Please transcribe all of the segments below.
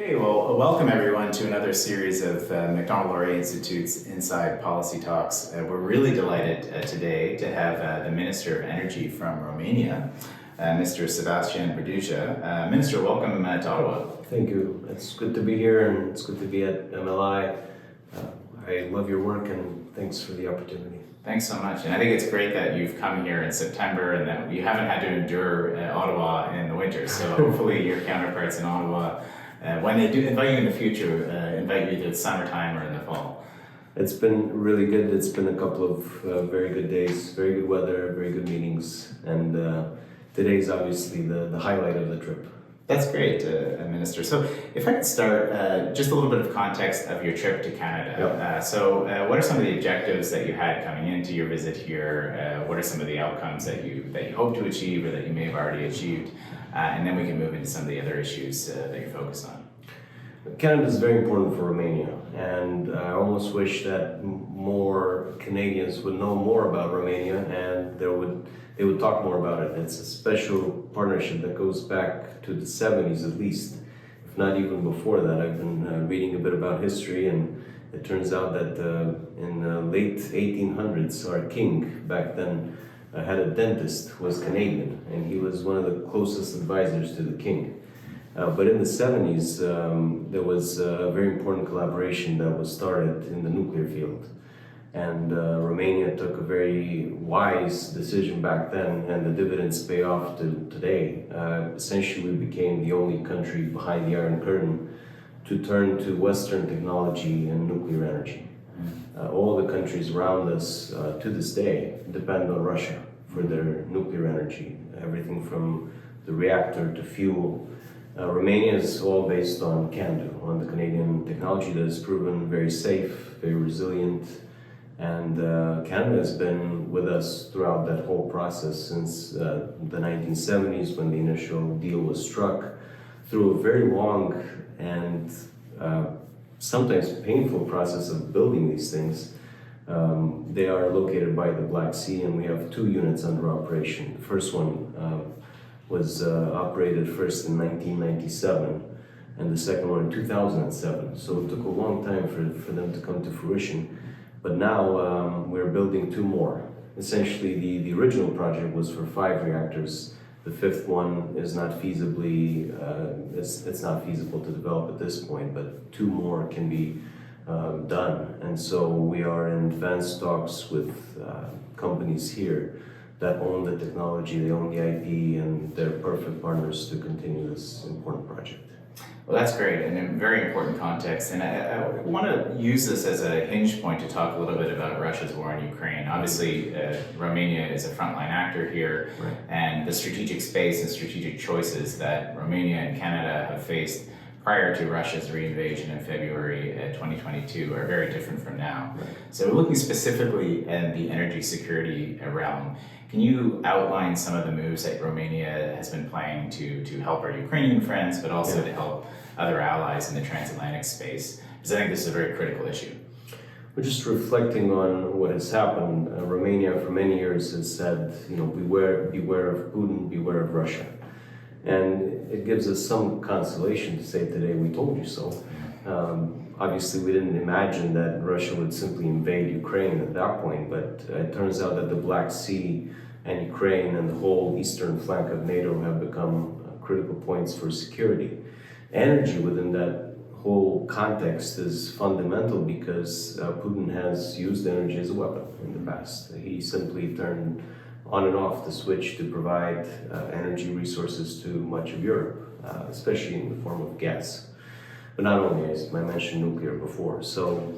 Okay, well, welcome everyone to another series of Macdonald-Laurier Institute's Inside Policy Talks. We're really delighted today to have the Minister of Energy from Romania, Mr. Sebastian Burduja. Minister, welcome to Ottawa. Thank you. It's good to be here and it's good to be at MLI. I love your work and thanks for the opportunity. Thanks so much. And I think it's great that you've come here in September and that you haven't had to endure Ottawa in the winter. So hopefully your counterparts in Ottawa, when they do invite you in the future, invite you to the summertime or in the fall. It's been really good. It's been a couple of very good days, very good weather, very good meetings. And today's obviously the highlight of the trip. That's great, Minister. So if I could start, just a little bit of context of your trip to Canada. Yep. What are some of the objectives that you had coming into your visit here? What are some of the outcomes that you hope to achieve or that you may have already achieved? And then we can move into some of the other issues that you're focused on. Canada is very important for Romania, and I almost wish that more Canadians would know more about Romania and they would talk more about it. It's a special partnership that goes back to the 70s at least, if not even before that. I've been reading a bit about history, and it turns out that in the late 1800s, our king back then had a dentist who was Canadian, and he was one of the closest advisors to the king. But in the 70s, there was a very important collaboration that was started in the nuclear field. And Romania took a very wise decision back then, and the dividends pay off to today. Essentially, we became the only country behind the Iron Curtain to turn to Western technology and nuclear energy. All the countries around us to this day depend on Russia for their nuclear energy, everything from the reactor to fuel. Romania is all based on CANDU, on the Canadian technology that has proven very safe, very resilient. And Canada has been with us throughout that whole process since the 1970s, when the initial deal was struck, through a very long and sometimes painful process of building these things. They are located by the Black Sea, and we have 2 units under operation. The first one was operated first in 1997, and the second one in 2007. So it took a long time for them to come to fruition. But now we're building 2 more. Essentially, the original project was for 5 reactors. The 5th one is not feasibly, it's not feasible to develop at this point, but 2 more can be done. And so we are in advanced talks with companies here that own the technology, they own the IP, and they're perfect partners to continue this important project. Well, that's great, and a very important context. And I want to use this as a hinge point to talk a little bit about Russia's war in Ukraine. Obviously, Romania is a frontline actor here, right, and the strategic space and strategic choices that Romania and Canada have faced prior to Russia's reinvasion in February 2022 are very different from now. Right. So looking specifically at the energy security realm, can you outline some of the moves that Romania has been playing to help our Ukrainian friends, but also to help other allies in the transatlantic space? Because I think this is a very critical issue. We're just reflecting on what has happened. Romania for many years has said, beware of Putin, beware of Russia. And it gives us some consolation to say today, we told you so. Obviously, we didn't imagine that Russia would simply invade Ukraine at that point, but it turns out that the Black Sea and Ukraine and the whole eastern flank of NATO have become critical points for security. Energy within that whole context is fundamental because Putin has used energy as a weapon in the past. He simply turned on and off the switch to provide energy resources to much of Europe, especially in the form of gas. But not only, as I mentioned, nuclear before. So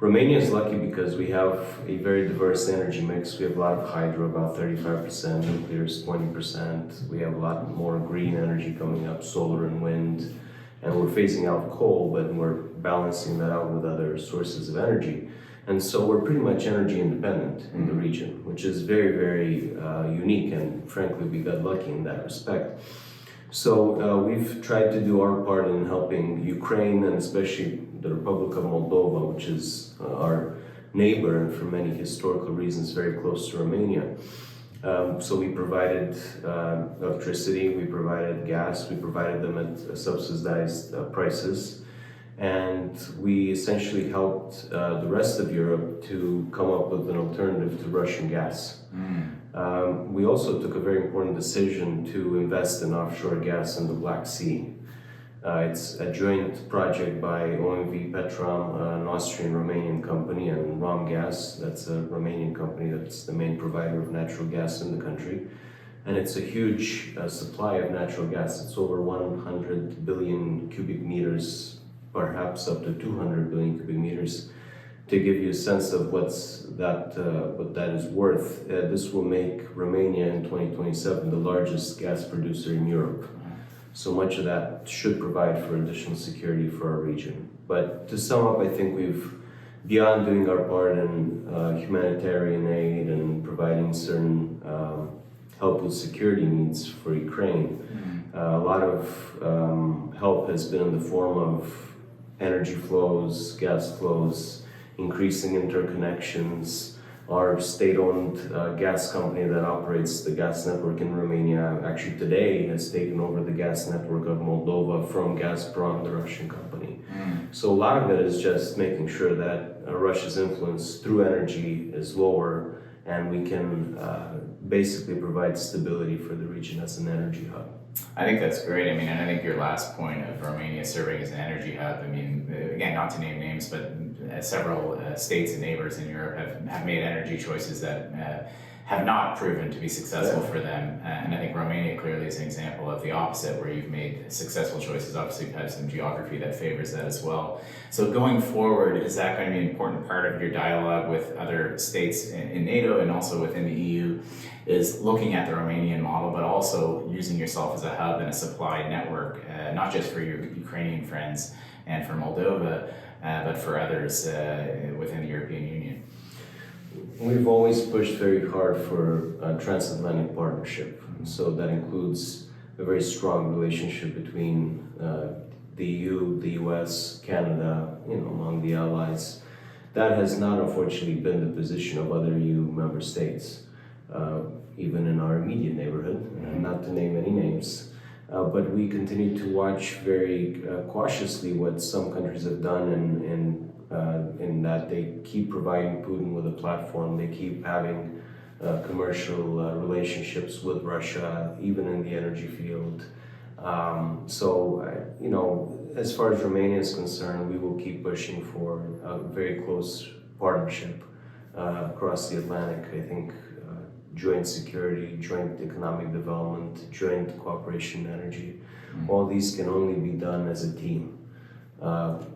Romania is lucky because we have a very diverse energy mix. We have a lot of hydro, about 35%, nuclear is 20%. We have a lot more green energy coming up, solar and wind. And we're phasing out coal, but we're balancing that out with other sources of energy. And so we're pretty much energy independent in the region, which is very, very unique. And frankly, we got lucky in that respect. So we've tried to do our part in helping Ukraine, and especially the Republic of Moldova, which is our neighbor and for many historical reasons very close to Romania. So we provided electricity, we provided gas, we provided them at subsidized prices, and we essentially helped the rest of Europe to come up with an alternative to Russian gas. We also took a very important decision to invest in offshore gas in the Black Sea. It's a joint project by OMV Petrom, an Austrian-Romanian company, and Romgas, that's a Romanian company that's the main provider of natural gas in the country. And it's a huge supply of natural gas. It's over 100 billion cubic meters, perhaps up to 200 billion cubic meters. To give you a sense of what that is worth, this will make Romania in 2027 the largest gas producer in Europe. So much of that should provide for additional security for our region. But to sum up, I think we've, beyond doing our part in humanitarian aid and providing certain help with security needs for Ukraine, a lot of help has been in the form of energy flows, gas flows, increasing interconnections. Our state-owned gas company that operates the gas network in Romania actually today has taken over the gas network of Moldova from Gazprom, the Russian company. So a lot of it is just making sure that Russia's influence through energy is lower, and we can basically provide stability for the region as an energy hub. I think that's great. I mean, and I think your last point of Romania serving as an energy hub, I mean, again, not to name names, but several states and neighbors in Europe have made energy choices that have not proven to be successful for them. And I think Romania clearly is an example of the opposite, where you've made successful choices. Obviously, you have some geography that favors that as well. So going forward, is that going to be an important part of your dialogue with other states in NATO and also within the EU, is looking at the Romanian model, but also using yourself as a hub and a supply network, not just for your Ukrainian friends and for Moldova, but for others within the European Union? We've always pushed very hard for a transatlantic partnership. So that includes a very strong relationship between the EU, the US, Canada, among the allies. That has not unfortunately been the position of other EU member states, even in our immediate neighborhood, not to name any names. But we continue to watch very cautiously what some countries have done in that they keep providing Putin with a platform, they keep having commercial relationships with Russia, even in the energy field. As far as Romania is concerned, we will keep pushing for a very close partnership across the Atlantic. I think joint security, joint economic development, joint cooperation in energy, all these can only be done as a team.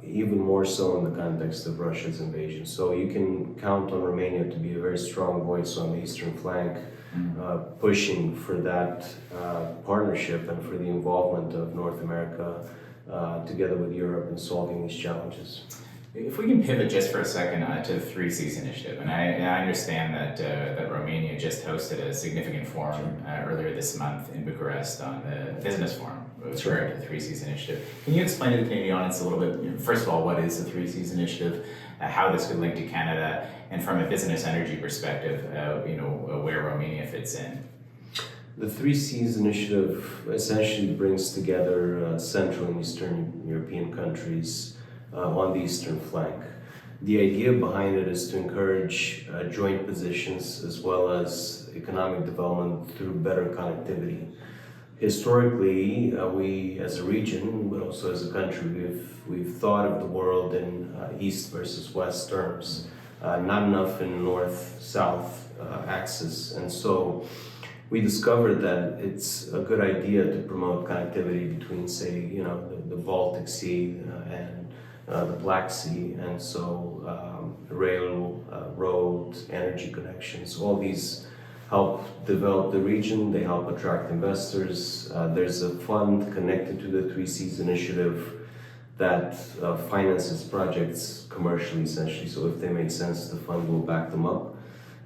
Even more so in the context of Russia's invasion. So you can count on Romania to be a very strong voice on the eastern flank, pushing for that partnership and for the involvement of North America together with Europe in solving these challenges. If we can pivot just for a second to the 3 Cs initiative, and I understand that Romania just hosted a significant forum earlier this month in Bucharest on the business forum with regard to the 3 Cs initiative. Can you explain to the Canadian audience a little bit, first of all, what is the 3 Cs initiative, how this could link to Canada, and from a business energy perspective, where Romania fits in? The 3 Cs initiative essentially brings together Central and Eastern European countries on the eastern flank. The idea behind it is to encourage joint positions as well as economic development through better connectivity. Historically, we as a region, but also as a country, we've thought of the world in east versus west terms, not enough in north-south axis. And so we discovered that it's a good idea to promote connectivity between, say, the Baltic Sea and the Black Sea, and so rail, road, energy connections, all these help develop the region, they help attract investors. There's a fund connected to the 3 Cs initiative that finances projects commercially, essentially, so if they make sense, the fund will back them up.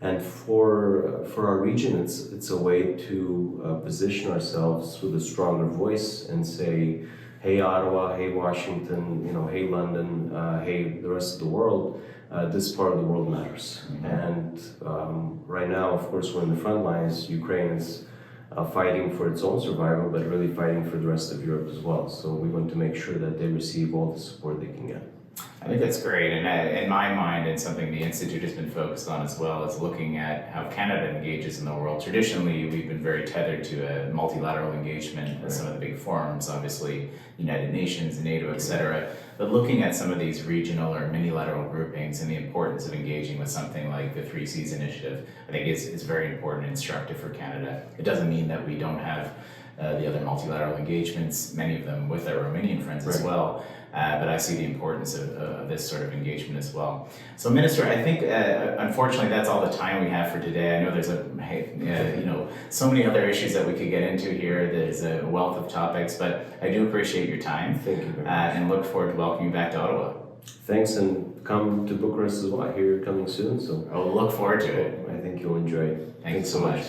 And for our region, it's a way to position ourselves with a stronger voice and say, hey Ottawa, hey Washington, hey London, hey the rest of the world, this part of the world matters. And right now, of course, we're in the front lines. Ukraine is fighting for its own survival, but really fighting for the rest of Europe as well. So we want to make sure that they receive all the support they can get. I think that's great, and in my mind, and something the Institute has been focused on as well, is looking at how Canada engages in the world. Traditionally, we've been very tethered to a multilateral engagement with some of the big forums, obviously United Nations, NATO, etc. But looking at some of these regional or mini-lateral groupings and the importance of engaging with something like the Three Seas Initiative, I think is very important and instructive for Canada. It doesn't mean that we don't have the other multilateral engagements, many of them with our Romanian friends as well. But I see the importance of this sort of engagement as well. So, Minister, I think unfortunately that's all the time we have for today. I know there's so many other issues that we could get into here. There's a wealth of topics, but I do appreciate your time. Thank you very much. And look forward to welcoming you back to Ottawa. Thanks, and come to Bucharest as well. I hear you're coming soon, so I'll look forward to it. I think you'll enjoy it. Thanks so much.